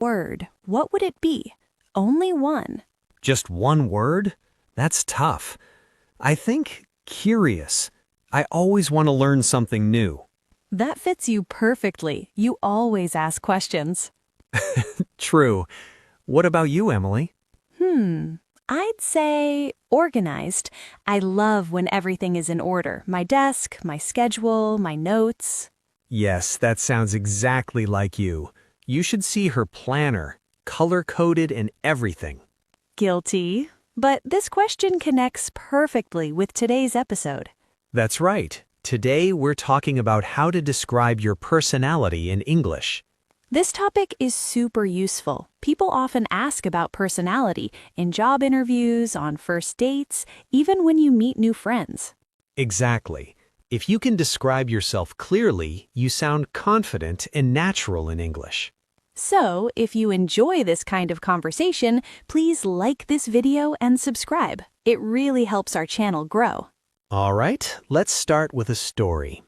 word, what would it be? Only one. Just one word? That's tough. I think curious. I always want to learn something new. That fits you perfectly. You always ask questions. True. What about you, Emily? I'd say organized. I love when everything is in order. My desk, my schedule, my notes. Yes, that sounds exactly like you. You should see her planner, color-coded and everything. Guilty. But this question connects perfectly with today's episode. That's right. Today we're talking about how to describe your personality in English. This topic is super useful. People often ask about personality in job interviews, on first dates, even when you meet new friends. Exactly. If you can describe yourself clearly, you sound confident and natural in English. So, if you enjoy this kind of conversation, please like this video and subscribe. It really helps our channel grow. All right, let's start with a story.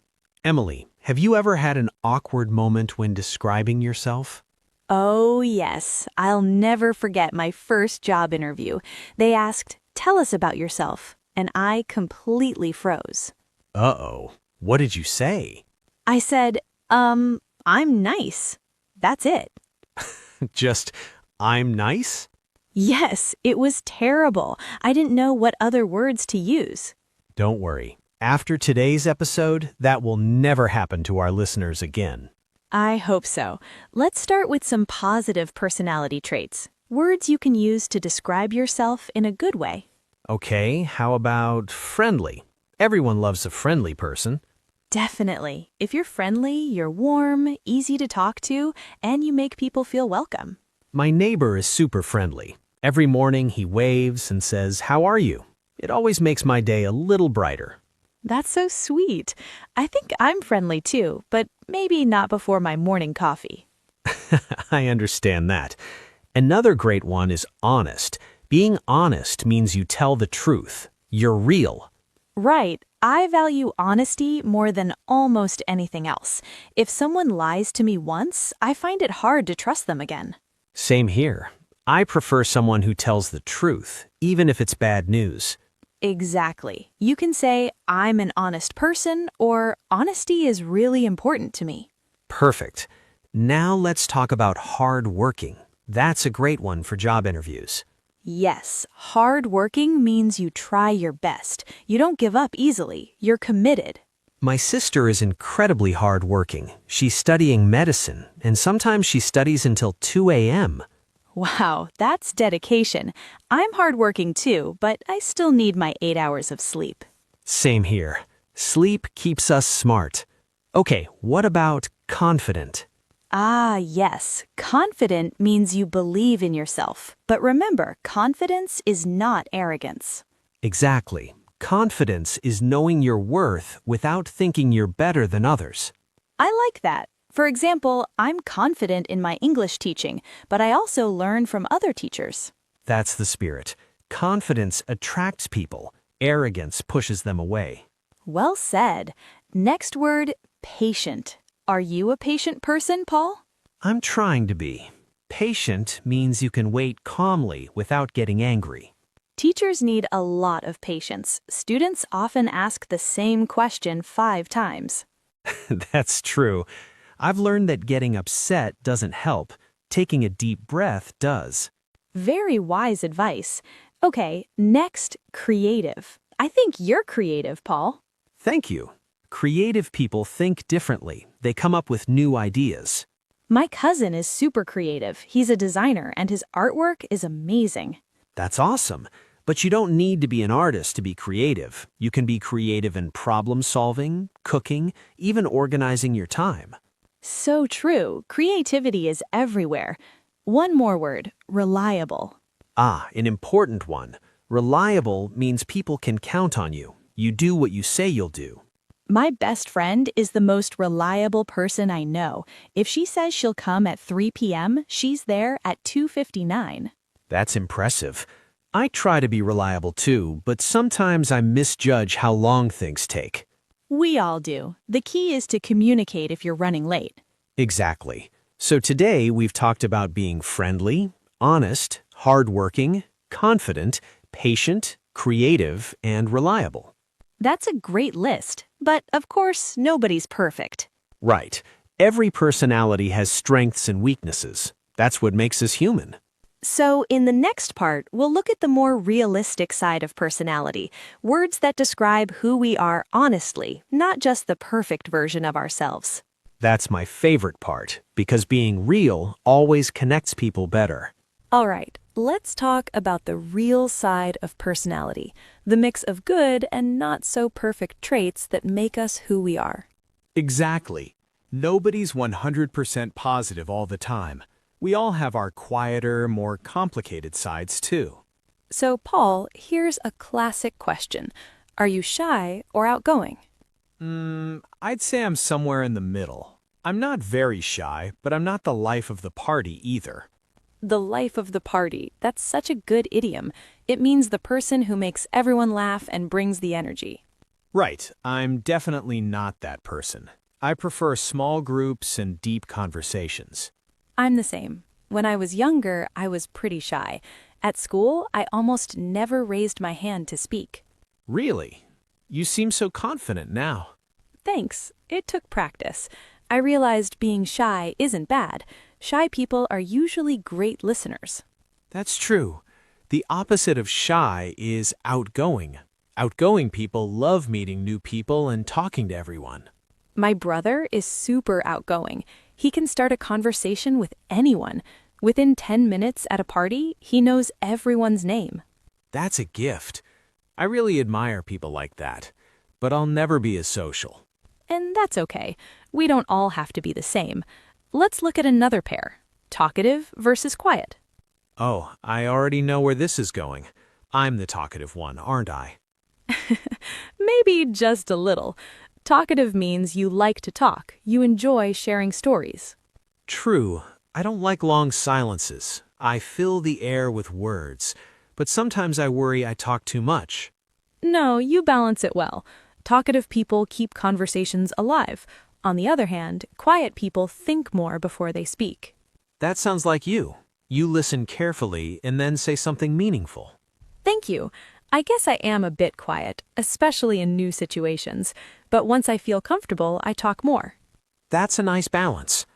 Emily, have you ever had an awkward moment when describing yourself? Oh, yes. I'll never forget my first job interview. They asked, "Tell us about yourself," and I completely froze. Uh-oh. What did you say? I said, I'm nice. That's it. Just, I'm nice? Yes, it was terrible. I didn't know what other words to use. Don't worry. After today's episode, that will never happen to our listeners again. I hope so. Let's start with some positive personality traits. Words you can use to describe yourself in a good way. Okay, how about friendly? Everyone loves a friendly person. Definitely. If you're friendly, you're warm, easy to talk to, and you make people feel welcome. My neighbor is super friendly. Every morning he waves and says, "How are you?" It always makes my day a little brighter. That's so sweet. I think I'm friendly too, but maybe not before my morning coffee. I understand that. Another great one is honest. Being honest means you tell the truth. You're real. Right. I value honesty more than almost anything else. If someone lies to me once, I find it hard to trust them again. Same here. I prefer someone who tells the truth, even if it's bad news. Exactly. You can say, "I'm an honest person," or "Honesty is really important to me." Perfect. Now let's talk about hard working. That's a great one for job interviews. Yes, hard working means you try your best. You don't give up easily. You're committed. My sister is incredibly hardworking. She's studying medicine, and sometimes she studies until 2 a.m. Wow, that's dedication. I'm hardworking too, but I still need my 8 hours of sleep. Same here. Sleep keeps us smart. Okay, what about confident? Ah, yes. Confident means you believe in yourself. But remember, confidence is not arrogance. Exactly. Confidence is knowing your worth without thinking you're better than others. I like that. For example, I'm confident in my English teaching, but I also learn from other teachers. That's the spirit. Confidence attracts people. Arrogance pushes them away. Well said. Next word, patient. Are you a patient person, Paul? I'm trying to be. Patient means you can wait calmly without getting angry. Teachers need a lot of patience. Students often ask the same question 5 times. That's true. I've learned that getting upset doesn't help. Taking a deep breath does. Very wise advice. Okay, next, creative. I think you're creative, Paul. Thank you. Creative people think differently. They come up with new ideas. My cousin is super creative. He's a designer, and his artwork is amazing. That's awesome. But you don't need to be an artist to be creative. You can be creative in problem solving, cooking, even organizing your time. So true. Creativity is everywhere. One more word, reliable. Ah, an important one. Reliable means people can count on you. You do what you say you'll do. My best friend is the most reliable person I know. If she says she'll come at 3 p.m., she's there at 2:59. That's impressive. I try to be reliable too, but sometimes I misjudge how long things take. We all do. The key is to communicate if you're running late. Exactly. So today we've talked about being friendly, honest, hardworking, confident, patient, creative, and reliable. That's a great list, but of course, nobody's perfect. Right. Every personality has strengths and weaknesses. That's what makes us human. So, in the next part, we'll look at the more realistic side of personality, words that describe who we are honestly, not just the perfect version of ourselves. That's my favorite part, because being real always connects people better. All right, let's talk about the real side of personality, the mix of good and not so perfect traits that make us who we are. Exactly. Nobody's 100% positive all the time. We all have our quieter, more complicated sides too. So, Paul, here's a classic question. Are you shy or outgoing? I'd say I'm somewhere in the middle. I'm not very shy, but I'm not the life of the party either. The life of the party. That's such a good idiom. It means the person who makes everyone laugh and brings the energy. Right, I'm definitely not that person. I prefer small groups and deep conversations. I'm the same. When I was younger, I was pretty shy. At school, I almost never raised my hand to speak. Really? You seem so confident now. Thanks. It took practice. I realized being shy isn't bad. Shy people are usually great listeners. That's true. The opposite of shy is outgoing. Outgoing people love meeting new people and talking to everyone. My brother is super outgoing. He can start a conversation with anyone. Within 10 minutes at a party, he knows everyone's name. That's a gift. I really admire people like that, but I'll never be as social. And that's okay. We don't all have to be the same. Let's look at another pair. Talkative versus quiet. Oh, I already know where this is going. I'm the talkative one, aren't I? Maybe just a little. Talkative means you like to talk. You enjoy sharing stories. True. I don't like long silences. I fill the air with words, but sometimes I worry I talk too much. No, you balance it well. Talkative people keep conversations alive. On the other hand, quiet people think more before they speak. That sounds like you. You listen carefully and then say something meaningful. Thank you. I guess I am a bit quiet, especially in new situations. But once I feel comfortable, I talk more. That's a nice balance.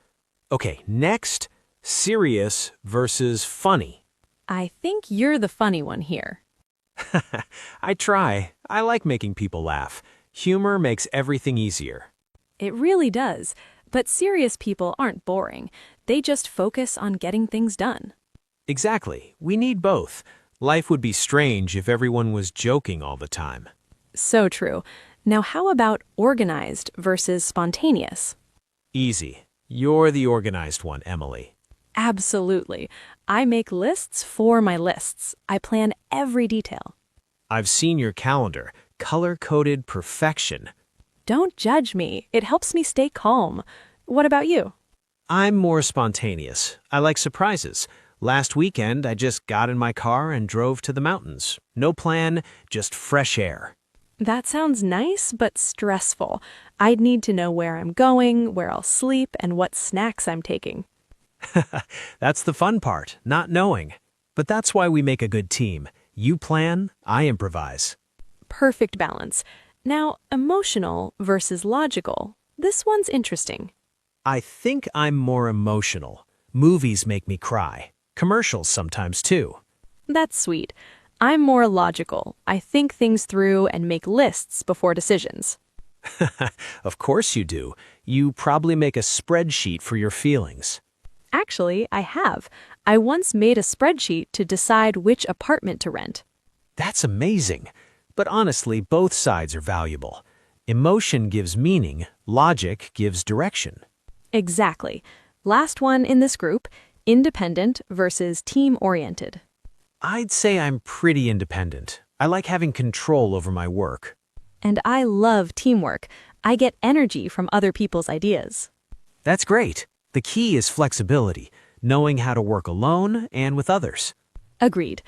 Okay, next, serious versus funny. I think you're the funny one here. I try. I like making people laugh. Humor makes everything easier. It really does. But serious people aren't boring. They just focus on getting things done. Exactly. We need both. Life would be strange if everyone was joking all the time. So true. Now, how about organized versus spontaneous? Easy. You're the organized one, Emily. Absolutely. I make lists for my lists. I plan every detail. I've seen your calendar. Color-coded perfection. Don't judge me. It helps me stay calm. What about you? I'm more spontaneous. I like surprises. Last weekend, I just got in my car and drove to the mountains. No plan, just fresh air. That sounds nice, but stressful. I'd need to know where I'm going, where I'll sleep, and what snacks I'm taking. That's the fun part, not knowing. But that's why we make a good team. You plan, I improvise. Perfect balance. Now, emotional versus logical. This one's interesting. I think I'm more emotional. Movies make me cry. Commercials sometimes too. That's sweet. I'm more logical. I think things through and make lists before decisions. Of course you do. You probably make a spreadsheet for your feelings. Actually, I have. I once made a spreadsheet to decide which apartment to rent. That's amazing. But honestly, both sides are valuable. Emotion gives meaning, logic gives direction. Exactly. Last one in this group, independent versus team-oriented. I'd say I'm pretty independent. I like having control over my work. And I love teamwork. I get energy from other people's ideas. That's great. The key is flexibility, knowing how to work alone and with others. Agreed.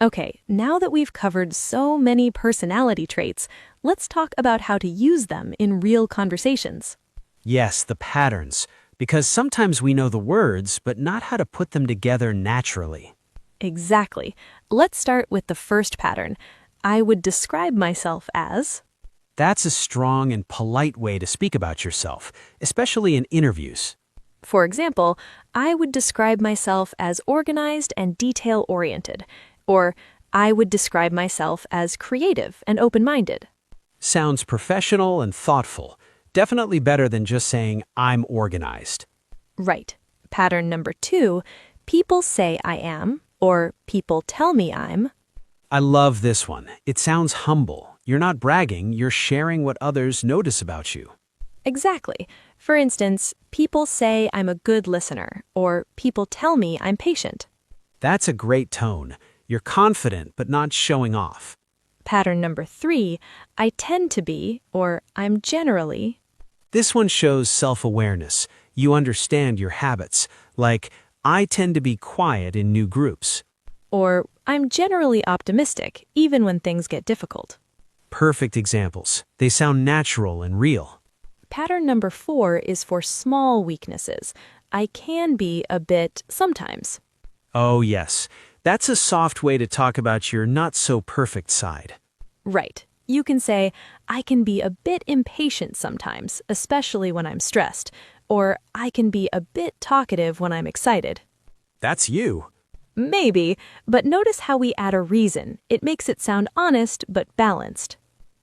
Okay, now that we've covered so many personality traits, let's talk about how to use them in real conversations. Yes, the patterns. because sometimes we know the words, but not how to put them together naturally. Exactly. Let's start with the first pattern. I would describe myself as. That's a strong and polite way to speak about yourself, especially in interviews. For example, I would describe myself as organized and detail-oriented, or I would describe myself as creative and open-minded. Sounds professional and thoughtful. Definitely better than just saying, I'm organized. Right. Pattern number 2, people say I am, or people tell me I'm. I love this one. It sounds humble. You're not bragging, you're sharing what others notice about you. Exactly. For instance, people say I'm a good listener, or people tell me I'm patient. That's a great tone. You're confident but not showing off. Pattern number 3, I tend to be, or I'm generally. This one shows self-awareness. You understand your habits, like, I tend to be quiet in new groups. Or I'm generally optimistic, even when things get difficult. Perfect examples. They sound natural and real. Pattern number 4 is for small weaknesses. I can be a bit sometimes. Oh, yes. That's a soft way to talk about your not-so-perfect side. Right. You can say, I can be a bit impatient sometimes, especially when I'm stressed. Or I can be a bit talkative when I'm excited. That's you. Maybe, but notice how we add a reason. It makes it sound honest but balanced.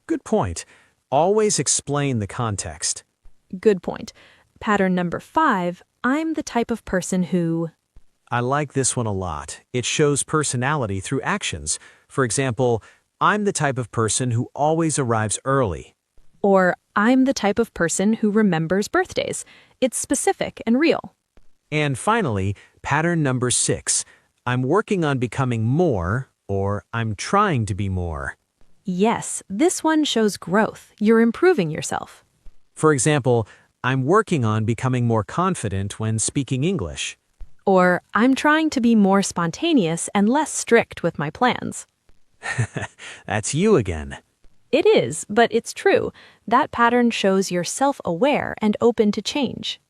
Good point. Always explain the context. Good point. Pattern number 5, I'm the type of person who. I like this one a lot. It shows personality through actions. For example, I'm the type of person who always arrives early. Or I'm the type of person who remembers birthdays. It's specific and real. And finally, pattern number 6. I'm working on becoming more, or I'm trying to be more. Yes, this one shows growth. You're improving yourself. For example, I'm working on becoming more confident when speaking English. Or I'm trying to be more spontaneous and less strict with my plans. That's you again. It is, but it's true. That pattern shows you're self-aware and open to change.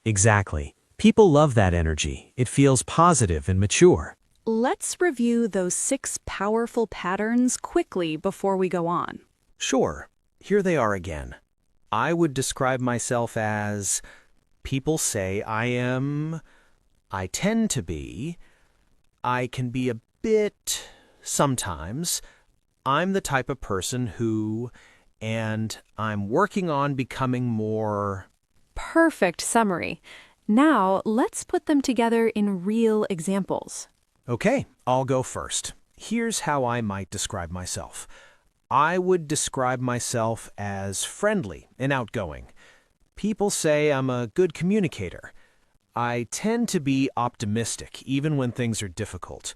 Exactly. People love that energy. It feels positive and mature. Let's review those 6 powerful patterns quickly before we go on. Sure, here they are again. I would describe myself as, people say I am, I tend to be, I can be a bit, sometimes, I'm the type of person who, and I'm working on becoming more. Perfect summary. Now, let's put them together in real examples. Okay, I'll go first. Here's how I might describe myself. I would describe myself as friendly and outgoing. People say I'm a good communicator. I tend to be optimistic, even when things are difficult.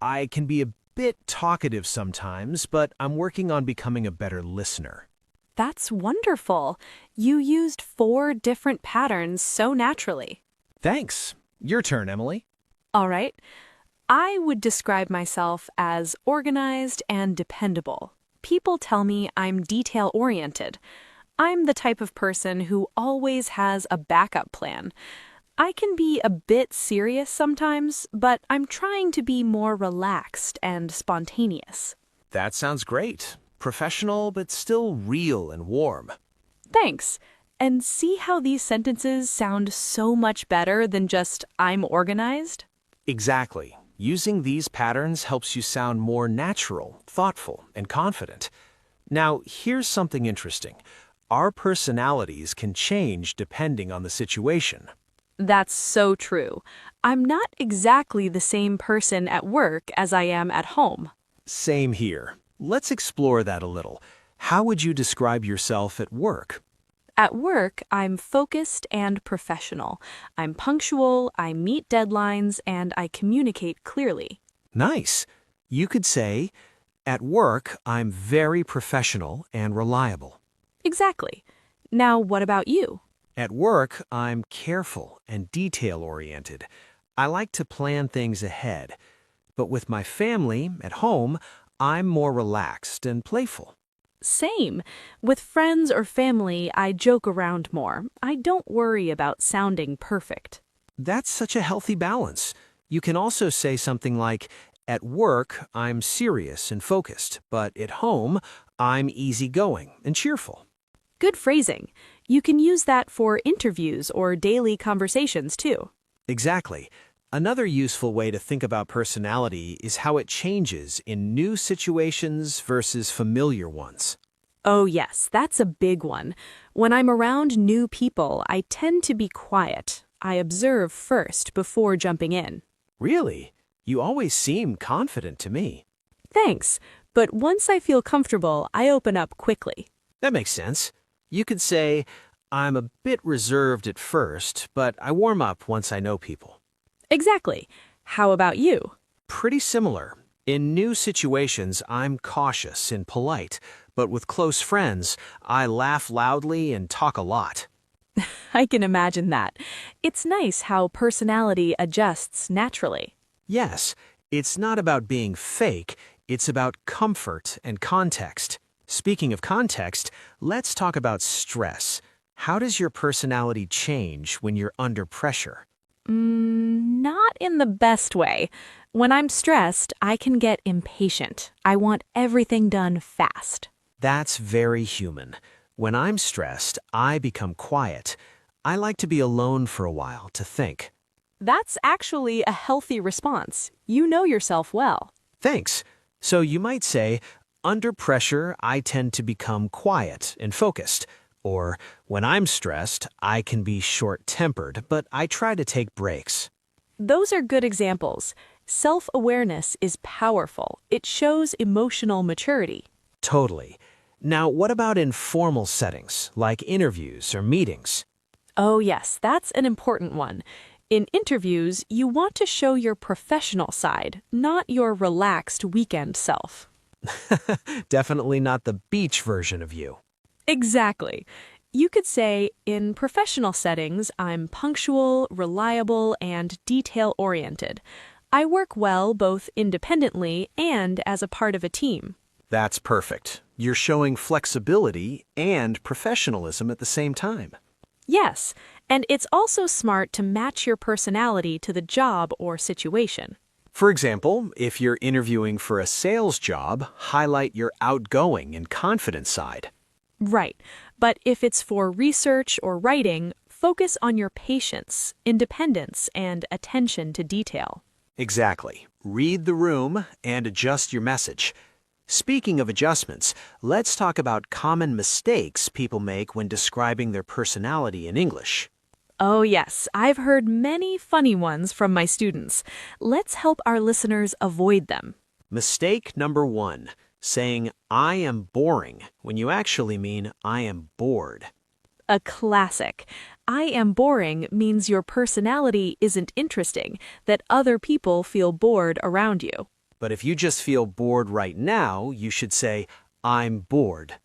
I can be a bit talkative sometimes, but I'm working on becoming a better listener. That's wonderful. You used 4 different patterns so naturally. Thanks. Your turn, Emily. All right. I would describe myself as organized and dependable. People tell me I'm detail-oriented. I'm the type of person who always has a backup plan. I can be a bit serious sometimes, but I'm trying to be more relaxed and spontaneous. That sounds great. Professional, but still real and warm. Thanks. And see how these sentences sound so much better than just I'm organized? Exactly. Using these patterns helps you sound more natural, thoughtful, and confident. Now, here's something interesting. Our personalities can change depending on the situation. That's so true. I'm not exactly the same person at work as I am at home. Same here. Let's explore that a little. How would you describe yourself at work? At work, I'm focused and professional. I'm punctual, I meet deadlines, and I communicate clearly. Nice. You could say, at work, I'm very professional and reliable. Exactly. Now, what about you? At work, I'm careful and detail-oriented. I like to plan things ahead. But with my family, at home, I'm more relaxed and playful. Same. With friends or family, I joke around more. I don't worry about sounding perfect. That's such a healthy balance. You can also say something like, at work, I'm serious and focused, but at home, I'm easygoing and cheerful. Good phrasing. You can use that for interviews or daily conversations too. Exactly. Another useful way to think about personality is how it changes in new situations versus familiar ones. Oh, yes, that's a big one. When I'm around new people, I tend to be quiet. I observe first before jumping in. Really? You always seem confident to me. Thanks, but once I feel comfortable, I open up quickly. That makes sense. You could say, I'm a bit reserved at first, but I warm up once I know people. Exactly. How about you? Pretty similar. In new situations, I'm cautious and polite, but with close friends, I laugh loudly and talk a lot. I can imagine that. It's nice how personality adjusts naturally. Yes, it's not about being fake, it's about comfort and context. Speaking of context, let's talk about stress. How does your personality change when you're under pressure? Not in the best way. When I'm stressed, I can get impatient. I want everything done fast. That's very human. When I'm stressed, I become quiet. I like to be alone for a while to think. That's actually a healthy response. You know yourself well. Thanks. So you might say, under pressure, I tend to become quiet and focused. Or, when I'm stressed, I can be short-tempered, but I try to take breaks. Those are good examples. Self-awareness is powerful. It shows emotional maturity. Totally. Now, what about in formal settings, like interviews or meetings? Oh, yes, that's an important one. In interviews, you want to show your professional side, not your relaxed weekend self. Definitely not the beach version of you. Exactly. You could say, in professional settings, I'm punctual, reliable, and detail-oriented. I work well both independently and as a part of a team. That's perfect. You're showing flexibility and professionalism at the same time. Yes, and it's also smart to match your personality to the job or situation. For example, if you're interviewing for a sales job, highlight your outgoing and confident side. Right, but if it's for research or writing, focus on your patience, independence, and attention to detail. Exactly. Read the room and adjust your message. Speaking of adjustments, let's talk about common mistakes people make when describing their personality in English. Oh yes, I've heard many funny ones from my students. Let's help our listeners avoid them. Mistake number 1, saying, I am boring, when you actually mean, I am bored. A classic. I am boring means your personality isn't interesting, that other people feel bored around you. But if you just feel bored right now, you should say, I'm bored.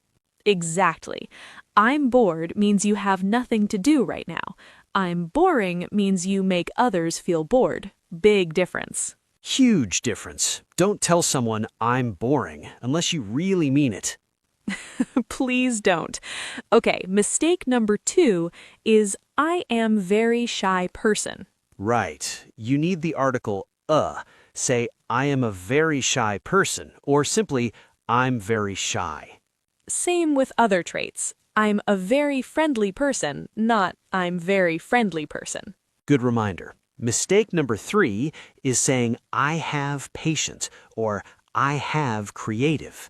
Exactly. I'm bored means you have nothing to do right now. I'm boring means you make others feel bored. Big difference. Huge difference. Don't tell someone I'm boring unless you really mean it. Please don't. Okay, mistake number 2 is I am very shy person. Right. You need the article Say, I am a very shy person, or simply, I'm very shy. Same with other traits. I'm a very friendly person, not I'm very friendly person. Good reminder. Mistake number 3 is saying, I have patience, or I have creative.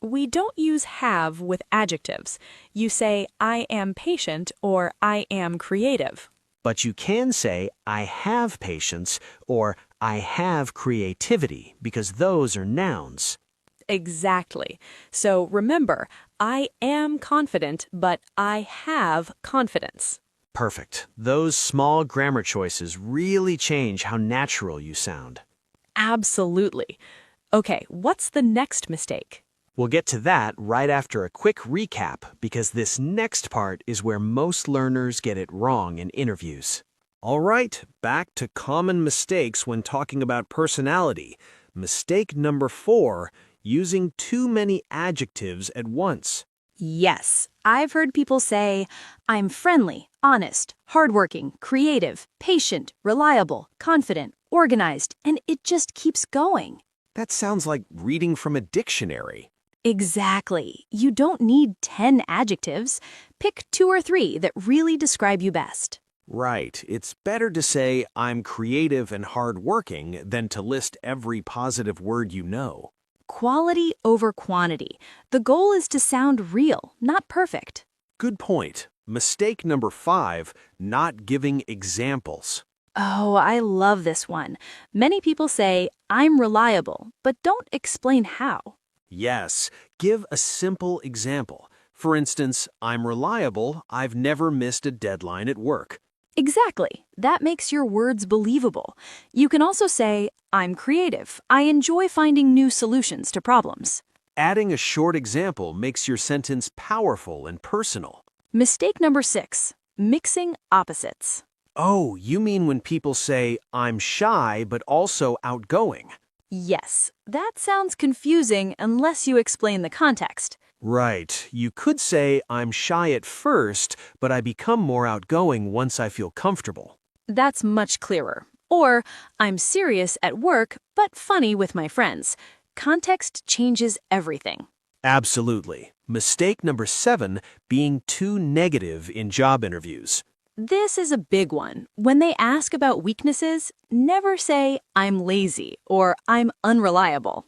We don't use have with adjectives. You say, I am patient or I am creative. But you can say, I have patience, or I have creativity, because those are nouns. Exactly. So remember, I am confident, but I have confidence. Perfect. Those small grammar choices really change how natural you sound. Absolutely. Okay, what's the next mistake? We'll get to that right after a quick recap, because this next part is where most learners get it wrong in interviews. All right, back to common mistakes when talking about personality. Mistake number 4, using too many adjectives at once. Yes, I've heard people say, I'm friendly, honest, hardworking, creative, patient, reliable, confident, organized, and it just keeps going. That sounds like reading from a dictionary. Exactly. You don't need 10 adjectives. Pick 2 or 3 that really describe you best. Right. It's better to say, I'm creative and hardworking than to list every positive word you know. Quality over quantity. The goal is to sound real, not perfect. Good point. Mistake number 5, not giving examples. Oh, I love this one. Many people say, I'm reliable, but don't explain how. Yes, give a simple example. For instance, I'm reliable, I've never missed a deadline at work. Exactly. That makes your words believable. You can also say, I'm creative. I enjoy finding new solutions to problems. Adding a short example makes your sentence powerful and personal. Mistake number 6, mixing opposites. Oh, you mean when people say, I'm shy but also outgoing. Yes, that sounds confusing unless you explain the context. Right. You could say, I'm shy at first, but I become more outgoing once I feel comfortable. That's much clearer. Or, I'm serious at work, but funny with my friends. Context changes everything. Absolutely. Mistake number 7, being too negative in job interviews. This is a big one. When they ask about weaknesses, never say, I'm lazy or I'm unreliable.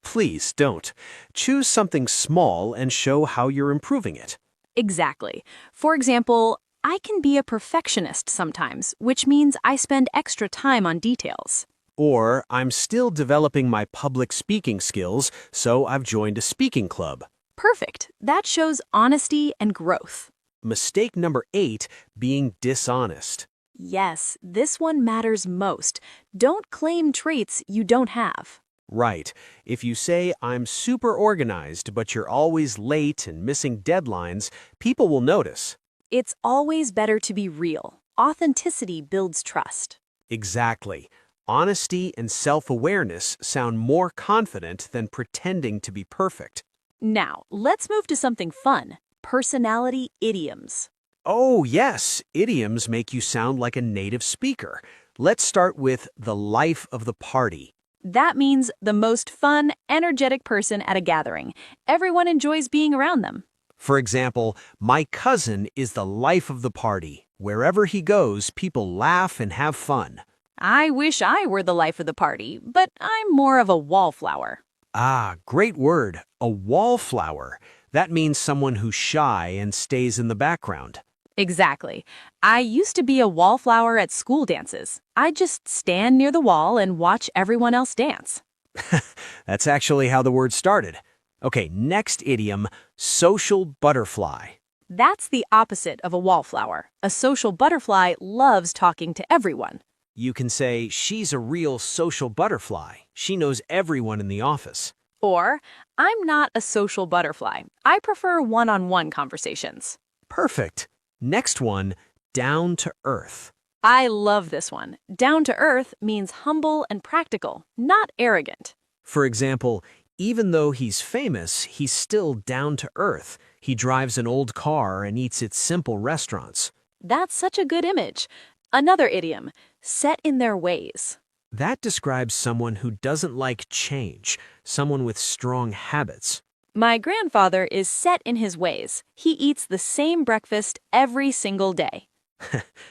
Please don't. Choose something small and show how you're improving it. Exactly. For example, I can be a perfectionist sometimes, which means I spend extra time on details. Or, I'm still developing my public speaking skills, so I've joined a speaking club. Perfect. That shows honesty and growth. Mistake number 8, being dishonest. Yes, this one matters most. Don't claim traits you don't have. Right. If you say, I'm super organized, but you're always late and missing deadlines, people will notice. It's always better to be real. Authenticity builds trust. Exactly. Honesty and self-awareness sound more confident than pretending to be perfect. Now, let's move to something fun. Personality idioms. Oh, yes. Idioms make you sound like a native speaker. Let's start with the life of the party. That means the most fun, energetic person at a gathering. Everyone enjoys being around them. For example, my cousin is the life of the party. Wherever he goes, people laugh and have fun. I wish I were the life of the party, but I'm more of a wallflower. Ah, great word. A wallflower. That means someone who's shy and stays in the background. Exactly. I used to be a wallflower at school dances. I just stand near the wall and watch everyone else dance. That's actually how the word started. Okay, next idiom, social butterfly. That's the opposite of a wallflower. A social butterfly loves talking to everyone. You can say, she's a real social butterfly. She knows everyone in the office. Or, I'm not a social butterfly. I prefer one-on-one conversations. Perfect. Next one, down to earth. I love this one. Down to earth means humble and practical, not arrogant. For example, even though he's famous, he's still down to earth. He drives an old car and eats at simple restaurants. That's such a good image. Another idiom, set in their ways. That describes someone who doesn't like change, someone with strong habits. My grandfather is set in his ways. He eats the same breakfast every single day.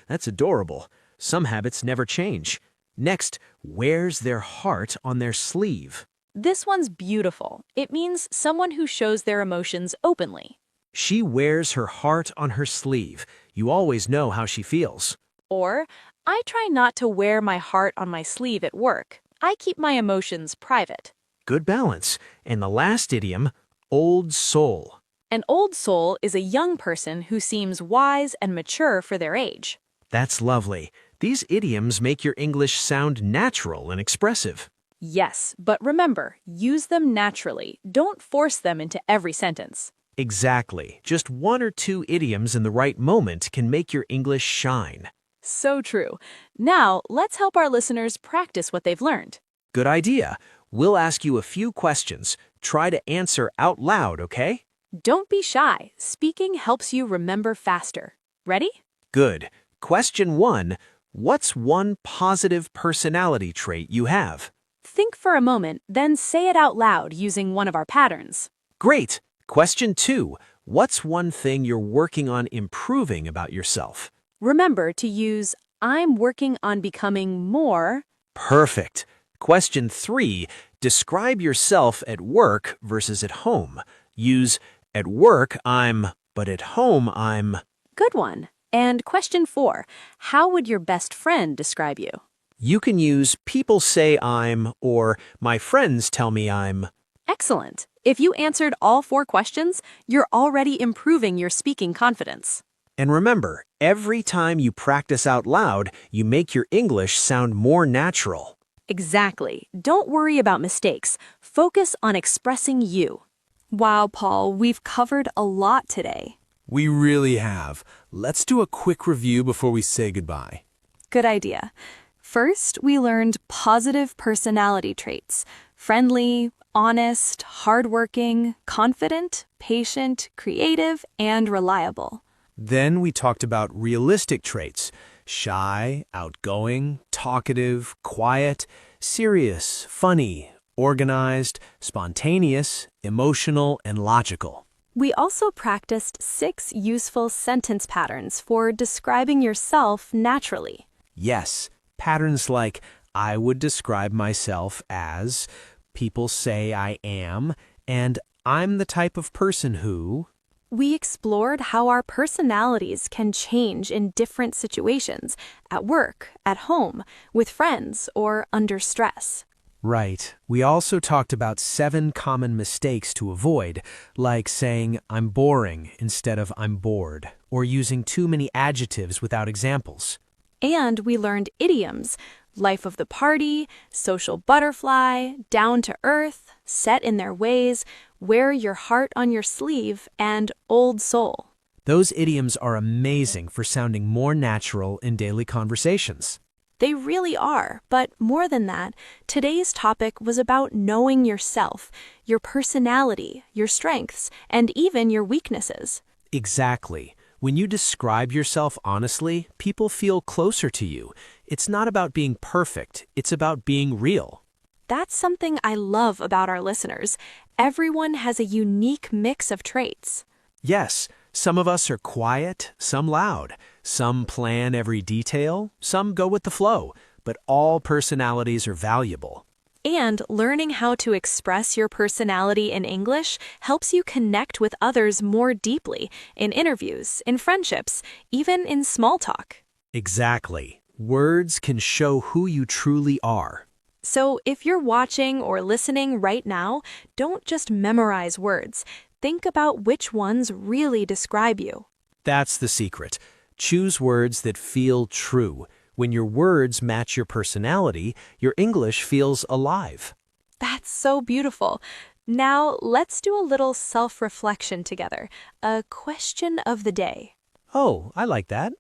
That's adorable. Some habits never change. Next, wears their heart on their sleeve. This one's beautiful. It means someone who shows their emotions openly. She wears her heart on her sleeve. You always know how she feels. Or, I try not to wear my heart on my sleeve at work. I keep my emotions private. Good balance. And the last idiom, old soul. An old soul is a young person who seems wise and mature for their age. That's lovely. These idioms make your English sound natural and expressive. Yes, but remember, use them naturally. Don't force them into every sentence. Exactly. Just 1 or 2 idioms in the right moment can make your English shine. So true. Now, let's help our listeners practice what they've learned. Good idea. We'll ask you a few questions. Try to answer out loud, okay? Don't be shy. Speaking helps you remember faster. Ready? Good. Question 1. What's one positive personality trait you have? Think for a moment, then say it out loud using one of our patterns. Great. Question 2. What's one thing you're working on improving about yourself? Remember to use I'm working on becoming more. Perfect. Question 3. Describe yourself at work versus at home. Use at work I'm, but at home I'm. Good one. And question 4. How would your best friend describe you? You can use people say I'm or my friends tell me I'm. Excellent. If you answered all 4 questions, you're already improving your speaking confidence. And remember, every time you practice out loud, you make your English sound more natural. Exactly. Don't worry about mistakes. Focus on expressing you. Wow, Paul, we've covered a lot today. We really have. Let's do a quick review before we say goodbye. Good idea. First, we learned positive personality traits: friendly, honest, hardworking, confident, patient, creative, and reliable. Then we talked about realistic traits: shy, outgoing, talkative, quiet, serious, funny, organized, spontaneous, emotional, and logical. We also practiced 6 useful sentence patterns for describing yourself naturally. Yes, patterns like I would describe myself as, people say I am, and I'm the type of person who. We explored how our personalities can change in different situations, at work, at home, with friends, or under stress. Right. We also talked about 7 common mistakes to avoid, like saying I'm boring instead of I'm bored, or using too many adjectives without examples. And we learned idioms: life of the party, social butterfly, down to earth, set in their ways, wear your heart on your sleeve, and old soul. Those idioms are amazing for sounding more natural in daily conversations. They really are, but more than that, today's topic was about knowing yourself, your personality, your strengths, and even your weaknesses. Exactly. When you describe yourself honestly, people feel closer to you. It's not about being perfect, it's about being real. That's something I love about our listeners. Everyone has a unique mix of traits. Yes, some of us are quiet, some loud. Some plan every detail, some go with the flow, but all personalities are valuable. And learning how to express your personality in English helps you connect with others more deeply in interviews, in friendships, even in small talk. Exactly. Words can show who you truly are. So if you're watching or listening right now, don't just memorize words. Think about which ones really describe you. That's the secret. Choose words that feel true. When your words match your personality, your English feels alive. That's so beautiful. Now let's do a little self-reflection together. A question of the day. Oh, I like that.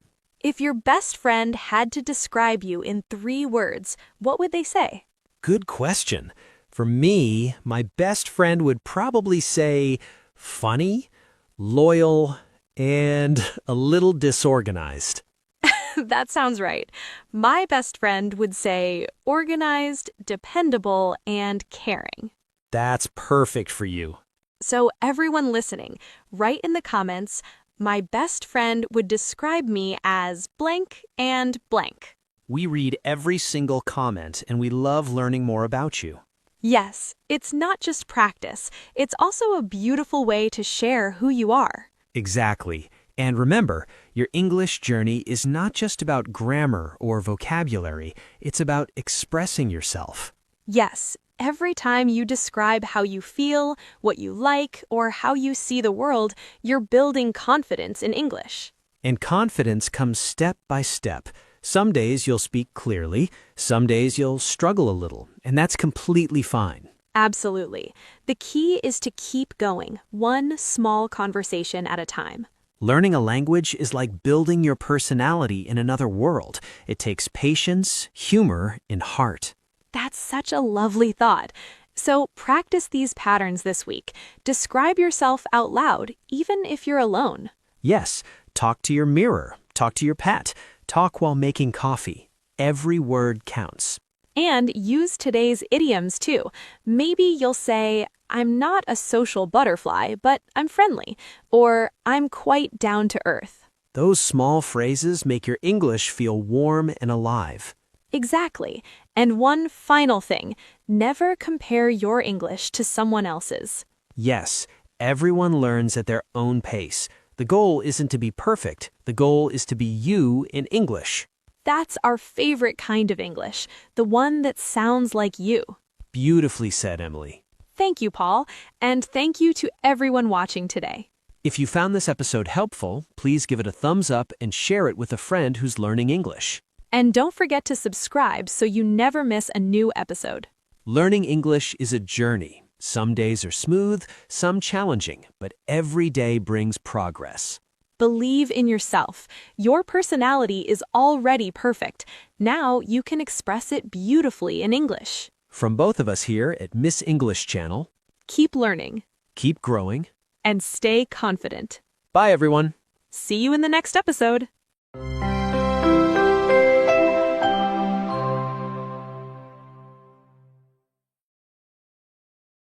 If your best friend had to describe you in 3 words, what would they say? Good question. For me, my best friend would probably say funny, loyal, and a little disorganized. That sounds right. My best friend would say organized, dependable, and caring. That's perfect for you. So everyone listening, write in the comments, my best friend would describe me as blank and blank. We read every single comment, and we love learning more about you. Yes, it's not just practice. It's also a beautiful way to share who you are. Exactly. And remember, your English journey is not just about grammar or vocabulary. It's about expressing yourself. Yes, every time you describe how you feel, what you like, or how you see the world, you're building confidence in English. And confidence comes step by step. Some days you'll speak clearly, some days you'll struggle a little, and that's completely fine. Absolutely. The key is to keep going, one small conversation at a time. Learning a language is like building your personality in another world. It takes patience, humor, and heart. That's such a lovely thought. So practice these patterns this week. Describe yourself out loud, even if you're alone. Yes, talk to your mirror, talk to your pet, talk while making coffee. Every word counts. And use today's idioms too. Maybe you'll say, I'm not a social butterfly, but I'm friendly, or I'm quite down to earth. Those small phrases make your English feel warm and alive. Exactly. And one final thing, never compare your English to someone else's. Yes, everyone learns at their own pace. The goal isn't to be perfect. The goal is to be you in English. That's our favorite kind of English, the one that sounds like you. Beautifully said, Emily. Thank you, Paul, and thank you to everyone watching today. If you found this episode helpful, please give it a thumbs up and share it with a friend who's learning English. And don't forget to subscribe so you never miss a new episode. Learning English is a journey. Some days are smooth, some challenging, but every day brings progress. Believe in yourself. Your personality is already perfect. Now you can express it beautifully in English. From both of us here at Miss English Channel, Keep learning keep growing. and stay confident. Bye, everyone. See you in the next episode.